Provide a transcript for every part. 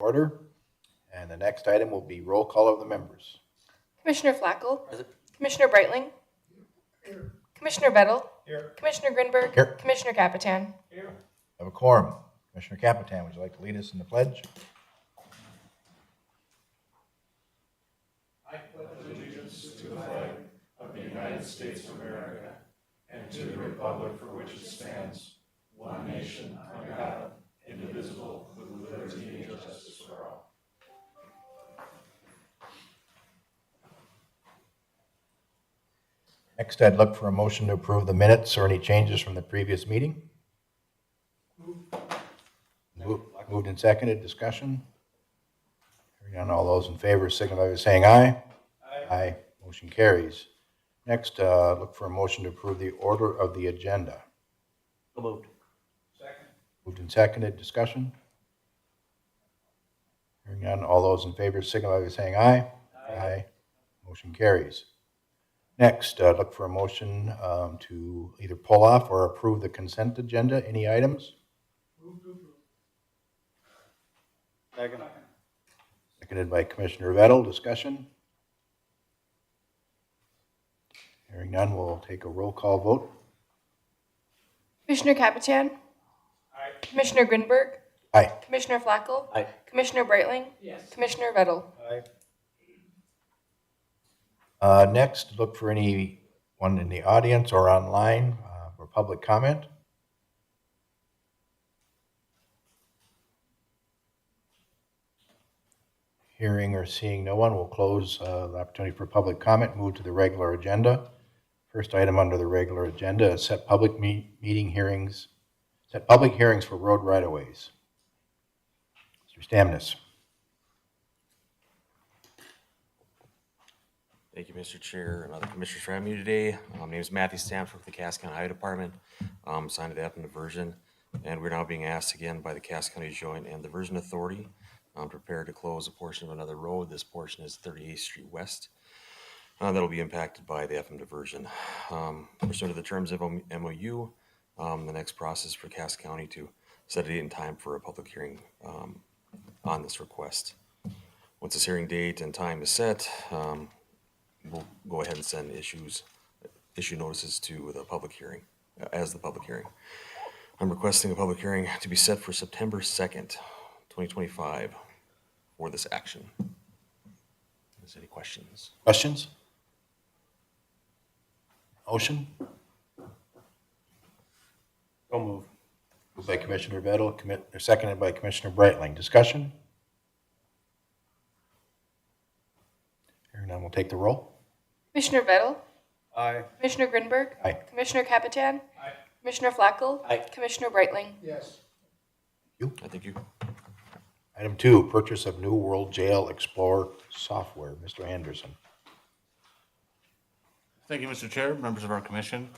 order. And the next item will be roll call of the members. Commissioner Flackel. Present. Commissioner Breitling. Here. Commissioner Vettel. Here. Commissioner Grinberg. Here. Commissioner Capitan. Here. I have a quorum. Commissioner Capitan, would you like to lead us in the pledge? I pledge allegiance to the flag of the United States of America and to the republic for which it stands, one nation under God, indivisible, with liberty and justice for all. Next, I'd look for a motion to approve the minutes or any changes from the previous meeting. Moved and seconded. Discussion. Hearing none, all those in favor signify by saying aye. Aye. Aye. Motion carries. Next, look for a motion to approve the order of the agenda. So moved. Second. Moved and seconded. Discussion. Hearing none, all those in favor signify by saying aye. Aye. Aye. Motion carries. Next, look for a motion to either pull off or approve the consent agenda. Any items? Move to approve. Second. Seconded by Commissioner Vettel. Discussion. Hearing none, we'll take a roll call vote. Commissioner Capitan. Aye. Commissioner Grinberg. Aye. Commissioner Flackel. Aye. Commissioner Breitling. Yes. Commissioner Vettel. Aye. Next, look for anyone in the audience or online for public comment. Hearing or seeing no one, we'll close the opportunity for public comment, move to the regular agenda. First item under the regular agenda is set public hearings for road right-of-ways. Mr. Stamnis. Thank you, Mr. Chair and other commissioners for having me today. My name is Matthew Stamford with the Cass County Highway Department, assigned to the F and Diversion, and we're now being asked again by the Cass County Joint and Diversion Authority. I'm prepared to close a portion of another road. This portion is 38th Street West. That'll be impacted by the FM diversion. Pursuant to the terms of MOU, the next process for Cass County to set a date and time for a public hearing on this request. Once this hearing date and time is set, we'll go ahead and send issue notices to the public hearing, as the public hearing. I'm requesting a public hearing to be set for September 2nd, 2025 for this action. Is there any questions? Questions? Motion? So moved. Moved by Commissioner Vettel, seconded by Commissioner Breitling. Discussion? Hearing none, we'll take the roll. Commissioner Vettel. Aye. Commissioner Grinberg. Aye. Commissioner Capitan. Aye. Commissioner Flackel. Aye. Commissioner Breitling. Yes. I thank you. Item 2, purchase of New World Jail Explorer software. Mr. Anderson. Thank you, Mr. Chair, members of our commission.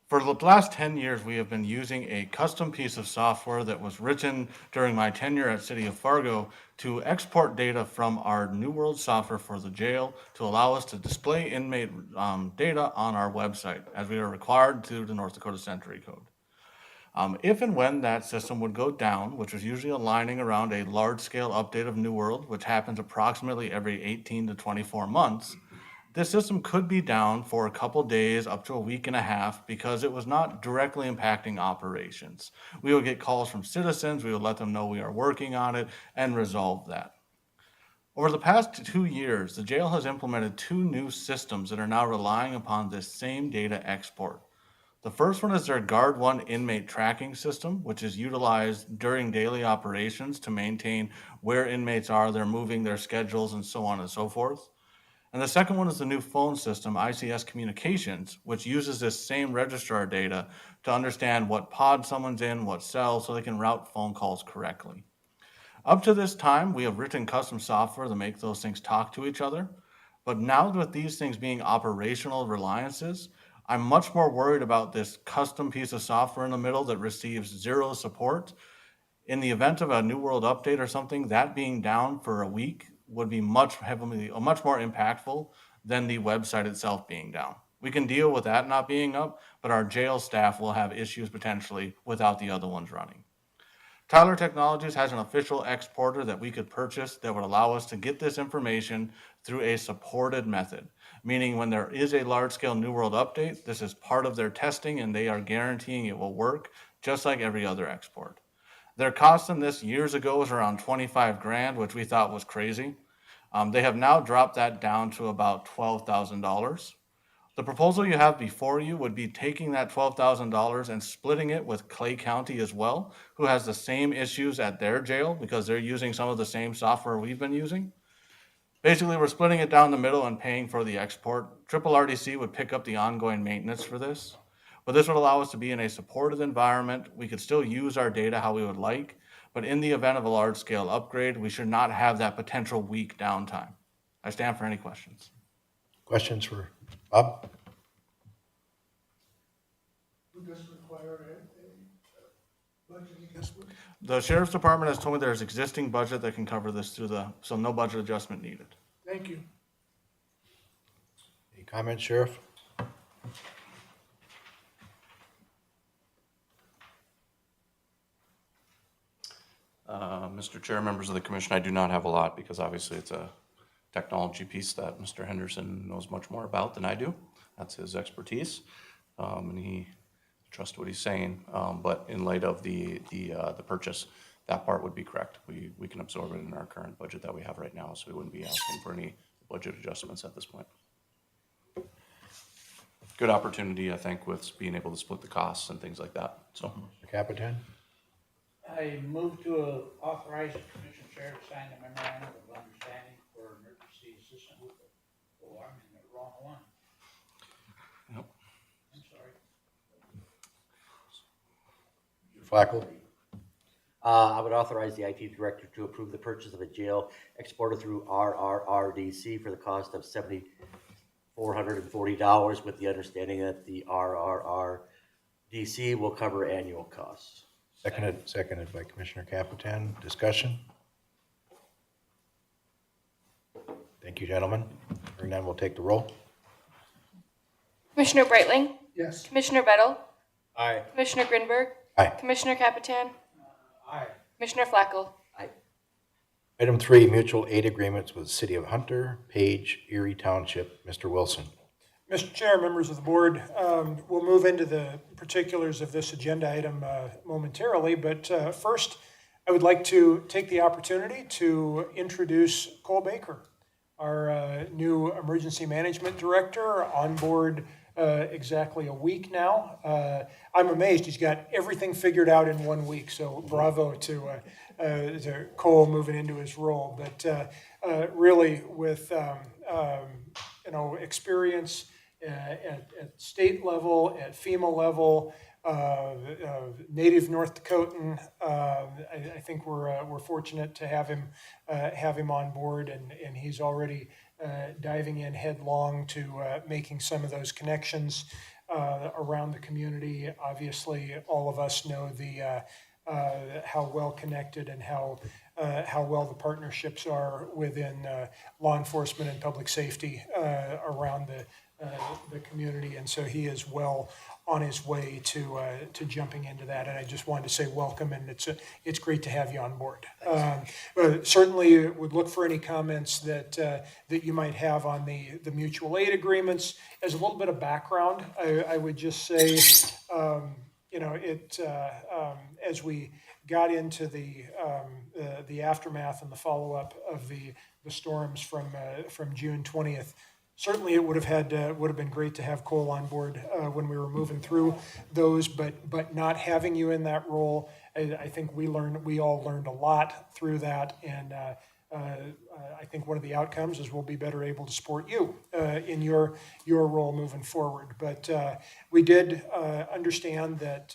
For the last 10 years, we have been using a custom piece of software that was written during my tenure at City of Fargo to export data from our New World software for the jail to allow us to display inmate data on our website, as we are required to the North Dakota Century Code. If and when that system would go down, which was usually aligning around a large-scale update of New World, which happens approximately every 18 to 24 months, this system could be down for a couple days up to a week and a half because it was not directly impacting operations. We would get calls from citizens, we would let them know we are working on it and resolve that. Over the past 2 years, the jail has implemented 2 new systems that are now relying upon this same data export. The first one is their Guard 1 inmate tracking system, which is utilized during daily operations to maintain where inmates are, their moving, their schedules, and so on and so forth. And the second one is the new phone system, ICS Communications, which uses this same registrar data to understand what pod someone's in, what cell, so they can route phone calls correctly. Up to this time, we have written custom software to make those things talk to each other. But now with these things being operational reliances, I'm much more worried about this custom piece of software in the middle that receives 0 support. In the event of a New World update or something, that being down for a week would be much more impactful than the website itself being down. We can deal with that not being up, but our jail staff will have issues potentially without the other ones running. Tyler Technologies has an official exporter that we could purchase that would allow us to get this information through a supported method, meaning when there is a large-scale New World update, this is part of their testing and they are guaranteeing it will work just like every other export. Their cost in this years ago was around 25 grand, which we thought was crazy. They have now dropped that down to about $12,000. The proposal you have before you would be taking that $12,000 and splitting it with Clay County as well, who has the same issues at their jail because they're using some of the same software we've been using. Basically, we're splitting it down the middle and paying for the export. Triple RDC would pick up the ongoing maintenance for this. But this would allow us to be in a supported environment. We could still use our data how we would like, but in the event of a large-scale upgrade, we should not have that potential week downtime. I stand for any questions. Questions for Bob? Would this require a budget adjustment? The Sheriff's Department has told me there's existing budget that can cover this so no budget adjustment needed. Thank you. Any comments, Sheriff? Mr. Chair, members of the commission, I do not have a lot because obviously it's a technology piece that Mr. Henderson knows much more about than I do. That's his expertise, and he trusts what he's saying. But in light of the purchase, that part would be correct. We can absorb it in our current budget that we have right now, so we wouldn't be asking for any budget adjustments at this point. Good opportunity, I think, with being able to split the costs and things like that. So. Mr. Capitan? I move to authorize the commission chair to sign the memorandum of understanding for emergency assistance with the, oh, I'm in the wrong one. Yep. I'm sorry. Flacco? I would authorize the IT director to approve the purchase of a jail exporter through RRRDC for the cost of $7,440 with the understanding that the RRRDC will cover annual costs. Seconded by Commissioner Capitan. Discussion? Thank you, gentlemen. Hearing none, we'll take the roll. Commissioner Breitling, Yes. Commissioner Bettel, Aye. Commissioner Grinberg, Aye. Commissioner Capitan, Aye. Commissioner Flacco. Item 3, mutual aid agreements with City of Hunter, Page, Erie Township. Mr. Wilson. Mr. Chair, members of the board, we'll move into the particulars of this agenda item momentarily, but first, I would like to take the opportunity to introduce Cole Baker, our new Emergency Management Director, on board exactly a week now. I'm amazed he's got everything figured out in 1 week, so bravo to Cole moving into his role. But really, with experience at state level, at FEMA level, native North Dakotan, I think we're fortunate to have him on board, and he's already diving in headlong to making some of those connections around the community. Obviously, all of us know how well connected and how well the partnerships are within law enforcement and public safety around the community, and so he is well on his way to jumping into that. And I just wanted to say welcome, and it's great to have you on board. Certainly would look for any comments that you might have on the mutual aid agreements. As a little bit of background, I would just say, as we got into the aftermath and the follow-up of the storms from June 20th, certainly it would have been great to have Cole on board when we were moving through those, but not having you in that role, I think we all learned a lot through that, and I think one of the outcomes is we'll be better able to support you in your role moving forward. But we did understand that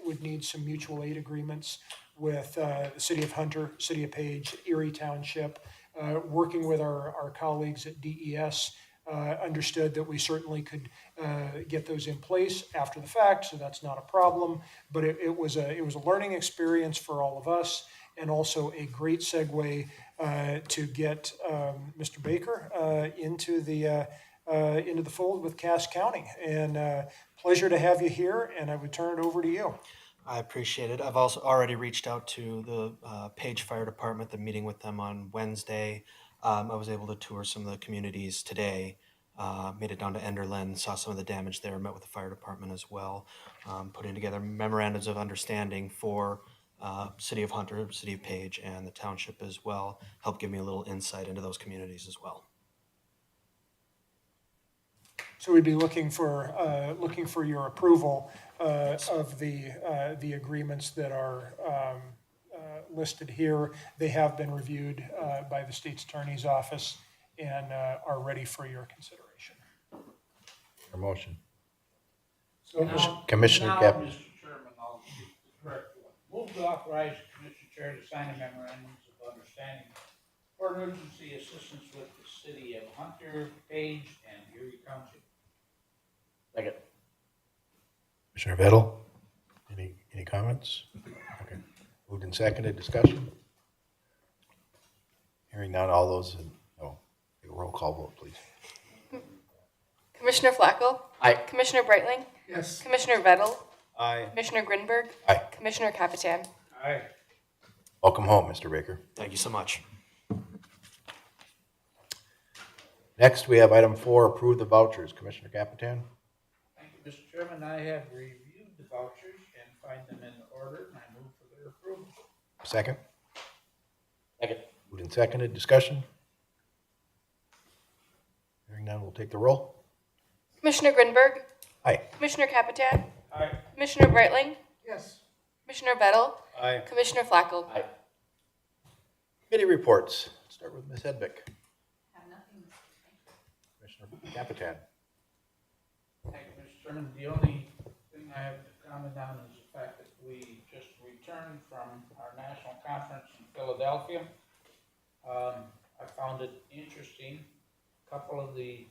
would need some mutual aid agreements with the City of Hunter, City of Page, Erie Township. Working with our colleagues at DES, understood that we certainly could get those in place after the fact, so that's not a problem. But it was a learning experience for all of us, and also a great segue to get Mr. Baker into the fold with Cass County. And pleasure to have you here, and I would turn it over to you. I appreciate it. I've also already reached out to the Page Fire Department, the meeting with them on Wednesday. I was able to tour some of the communities today, made it down to Enderlin, saw some of the damage there, met with the fire department as well, putting together memorandums of understanding for City of Hunter, City of Page, and the township as well. Helped give me a little insight into those communities as well. So we'd be looking for your approval of the agreements that are listed here. They have been reviewed by the state's attorney's office and are ready for your consideration. Your motion. So now, Commissioner now, Cap- Mr. Chairman, I'll get the correct one. Move to authorize the Commission Chair to sign a memorandums of understanding for emergency assistance with the city of Hunter, Page, and Erie Township. Second. Commissioner Vettel, any comments? Okay. Moved and seconded, discussion? Hearing none, all those take a roll call vote, please. Commissioner Flacco? Aye. Commissioner Breitling? Yes. Commissioner Vettel? Aye. Commissioner Grinberg? Aye. Commissioner Capitan? Aye. Welcome home, Mr. Baker. Thank you so much. Next, we have item 4, approve the vouchers. Commissioner Capitan? Thank you, Mr. Chairman. I have reviewed the vouchers and find them in order, and I move for their approval. Second. Second. Moved and seconded, discussion? Hearing none, we'll take the roll. Commissioner Grinberg? Aye. Commissioner Capitan? Aye. Commissioner Breitling? Yes. Commissioner Vettel? Aye. Commissioner Flacco? Aye. Committee reports. Start with Ms. Hedvick. Have nothing. Commissioner Capitan. Thank you, Mr. Chairman. The only thing I have to comment on is the fact that we just returned from our national conference in Philadelphia. I found it interesting. A couple of the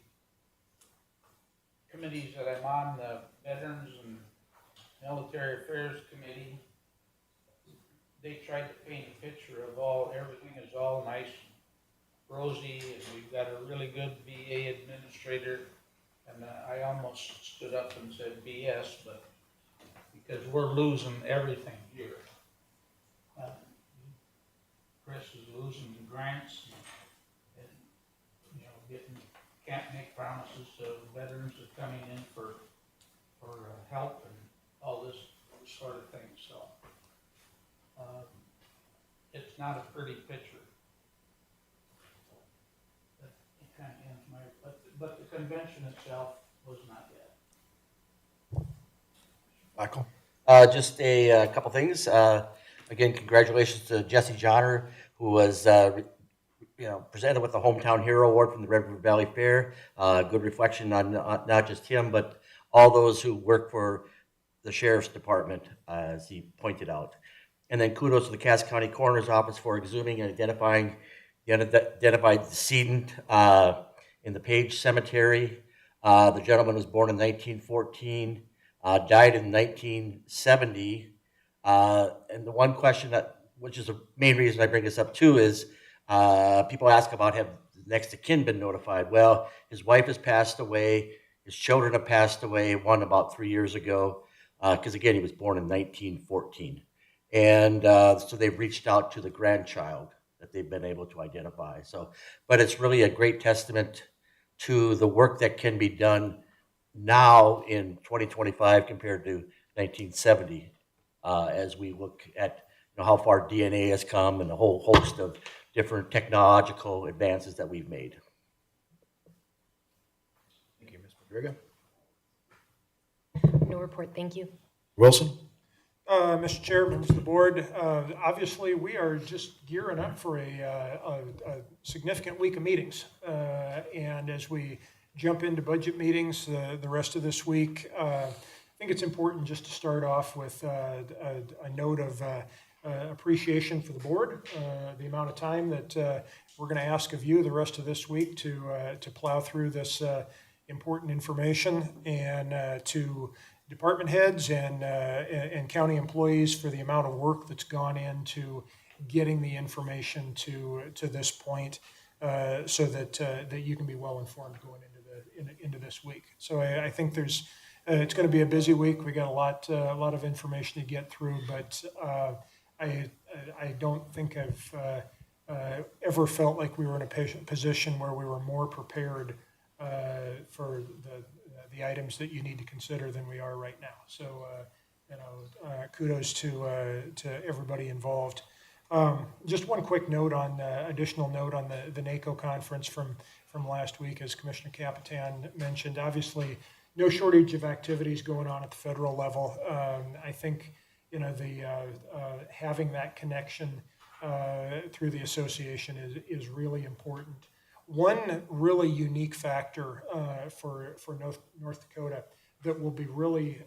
committees that I'm on, the Veterans and Military Affairs Committee, they tried to paint a picture of everything is all nice, rosy, and we've got a really good VA administrator. And I almost stood up and said BS, but because we're losing everything here. Chris is losing the grants and can't make promises to veterans that are coming in for help and all this sort of thing, so. It's not a pretty picture. It kind of ends but the convention itself was not bad. Michael? Just a couple things. Again, congratulations to Jesse Johnner, who was presented with the Hometown Hero Award from the Red River Valley Fair. Good reflection on not just him, but all those who work for the Sheriff's Department, as he pointed out. And then kudos to the Cass County Coroner's Office for exhuming and identifying the unidentified decedent in the Page Cemetery. The gentleman was born in 1914, died in 1970. And the one question which is the main reason I bring this up too, is people ask about have next of kin been notified. Well, his wife has passed away. His children have passed away, one about 3 years ago, because again, he was born in 1914. And so they've reached out to the grandchild that they've been able to identify. So, but it's really a great testament to the work that can be done now in 2025 compared to 1970, as we look at how far DNA has come and a whole host of different technological advances that we've made. Thank you, Ms. Madriga. No report, thank you. Wilson? Mr. Chair, members of the board, obviously we are just gearing up for a significant week of meetings. And as we jump into budget meetings the rest of this week, I think it's important just to start off with a note of appreciation for the board, the amount of time that we're going to ask of you the rest of this week to plow through this important information, and to department heads and county employees for the amount of work that's gone into getting the information to this point, so that you can be well informed going into this week. So I think there's it's going to be a busy week. We got a lot of information to get through, but I don't think I've ever felt like we were in a position where we were more prepared for the items that you need to consider than we are right now. So, kudos to everybody involved. Just one quick note on additional note on the NACO conference from last week, as Commissioner Capitan mentioned. Obviously, no shortage of activities going on at the federal level. I think having that connection through the association is really important. One really unique factor for North Dakota that will be really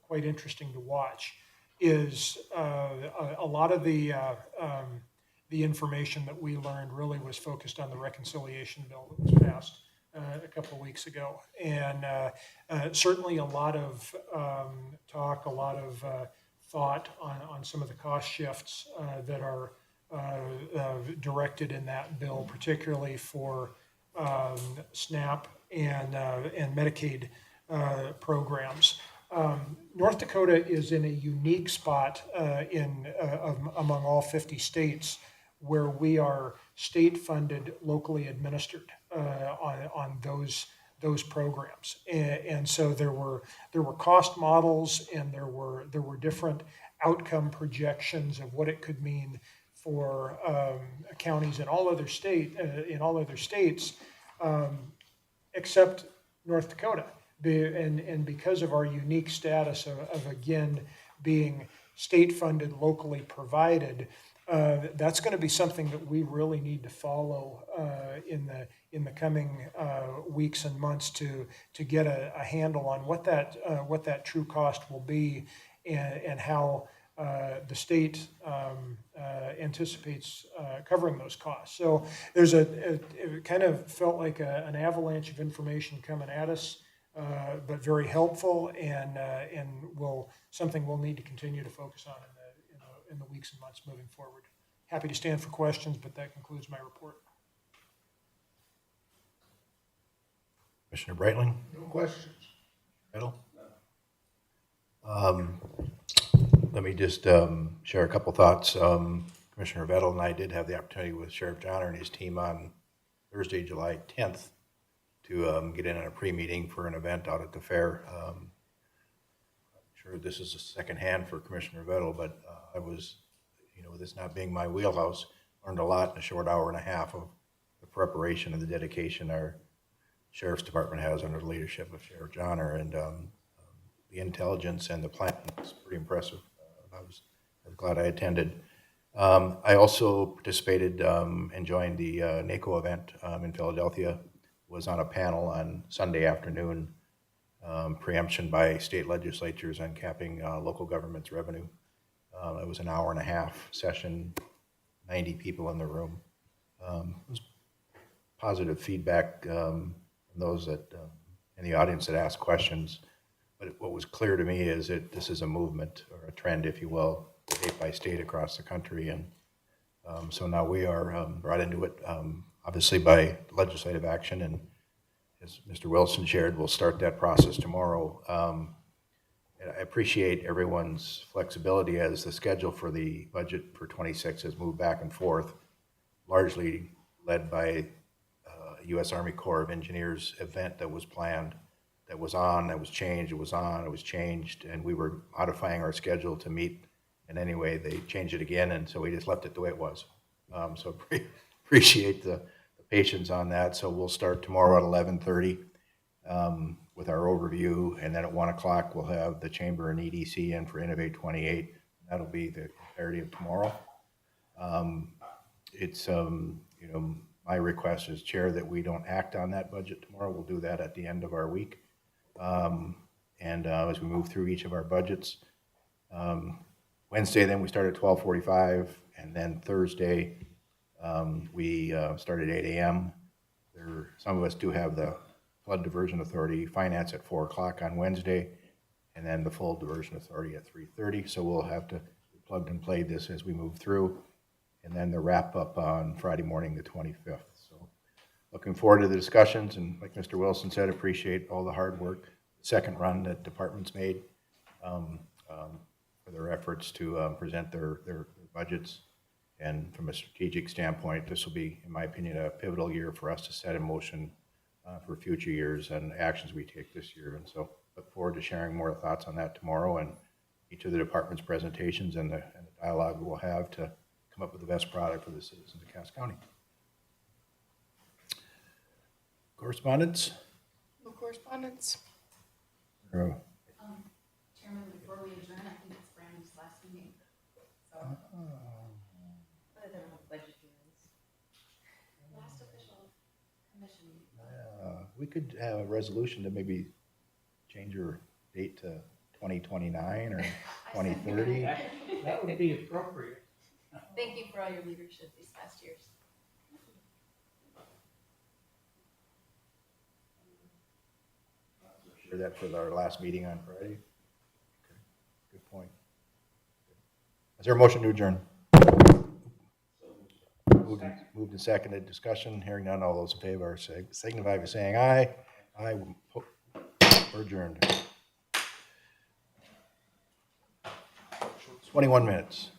quite interesting to watch is a lot of the information that we learned really was focused on the reconciliation bill that was passed a couple of weeks ago. And certainly a lot of talk, a lot of thought on some of the cost shifts that are directed in that bill, particularly for SNAP and Medicaid programs. North Dakota is in a unique spot among all 50 states where we are state-funded, locally administered on those programs, and so there were cost models, and there were different outcome projections of what it could mean for counties in all other states, except North Dakota. And because of our unique status of again being state-funded, locally provided, that's going to be something that we really need to follow in the coming weeks and months to get a handle on what that true cost will be, and how the state anticipates covering those costs. So there's it kind of felt like an avalanche of information coming at us. But very helpful, and something we'll need to continue to focus on in the weeks and months moving forward. Happy to stand for questions, but that concludes my report. Commissioner Breitling? No questions. Vettel? Let me just share a couple thoughts. Commissioner Vettel and I did have the opportunity with Sheriff Johnner and his team on Thursday, July 10th, to get in on a pre-meeting for an event out at the fair. I'm sure this is a second hand for Commissioner Vettel, but I was, this not being my wheelhouse, learned a lot in a short hour and a half of the preparation and the dedication our Sheriff's Department has under the leadership of Sheriff Johnner, and the intelligence and the planning was pretty impressive. I was glad I attended. I also participated and joined the NACO event in Philadelphia. Was on a panel on Sunday afternoon, preemption by state legislatures on capping local government's revenue. It was an hour and a half session, 90 people in the room. It was positive feedback from those that in the audience that asked questions. But what was clear to me is that this is a movement, or a trend, if you will, state by state across the country. And so now we are brought into it, obviously by legislative action, and as Mr. Wilson shared, we'll start that process tomorrow. I appreciate everyone's flexibility as the schedule for the budget for 26 has moved back and forth, largely led by U.S. Army Corps of Engineers event that was planned, that was on, that was changed, it was on, it was changed, and we were modifying our schedule to meet. And anyway, they changed it again, and so we just left it the way it was. So appreciate the patience on that. So we'll start tomorrow at 11:30 with our overview, and then at 1 o'clock we'll have the Chamber and EDC in for Innovate 28. That'll be the entirety of tomorrow. It's my request as chair that we don't act on that budget tomorrow. We'll do that at the end of our week, and as we move through each of our budgets. Wednesday, then we start at 12:45, and then Thursday we start at 8 a.m. Some of us do have the Flood Diversion Authority Finance at 4 o'clock on Wednesday, and then the full Diversion Authority at 3:30. So we'll have to plug and play this as we move through, and then the wrap up on Friday morning, the 25th. So looking forward to the discussions, and like Mr. Wilson said, appreciate all the hard work second run that departments made for their efforts to present their budgets. And from a strategic standpoint, this will be, in my opinion, a pivotal year for us to set in motion for future years and actions we take this year. And so look forward to sharing more thoughts on that tomorrow and each of the department's presentations and the dialogue we'll have to come up with the best product for the citizens of Cass County. Correspondence? No correspondence. Uh, Chairman, before we adjourn, I think it's Brandon's last meeting. So, other than all the budget hearings. Last official commission meeting. We could have a resolution to maybe change your date to 2029 or 2030. That would be appropriate. Thank you for all your leadership these past years. Share that for our last meeting on Friday. Okay, good point. Is there a motion to adjourn? Moved and seconded. Discussion. Hearing none. All those in favor signify by saying aye. Aye. We're adjourned. 21 minutes.